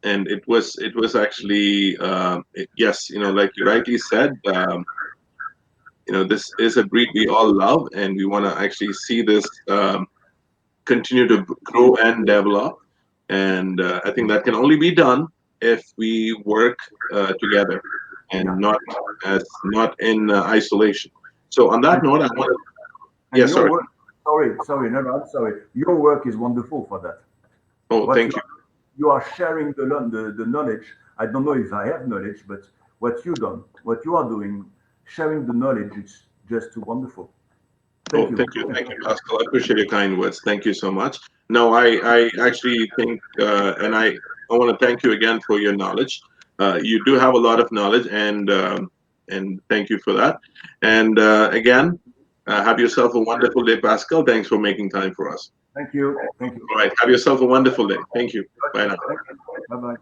it was actually yes, like you rightly said, this is a breed we all love, and we want to actually see this continue to grow and develop. And I think that can only be done if we work together and Yeah. not in isolation. So on that And, note, I want to. and Yes, your sorry. work, sorry, no, I'm sorry. Your work is wonderful for that. Oh, What thank you. you are sharing the knowledge. I don't know if I have knowledge, but what you are doing, sharing the knowledge, it's just wonderful. Thank Oh, you. thank you, Pascal. I appreciate your kind words. Thank you so much. No, I actually think, and I want to thank you again for your knowledge. You do have a lot of knowledge, and thank you for that. And again, have yourself a wonderful day, Pascal. Thanks for making time for us. Thank you. Thank you. All right, have yourself a wonderful day. Thank you. Bye now. Bye bye.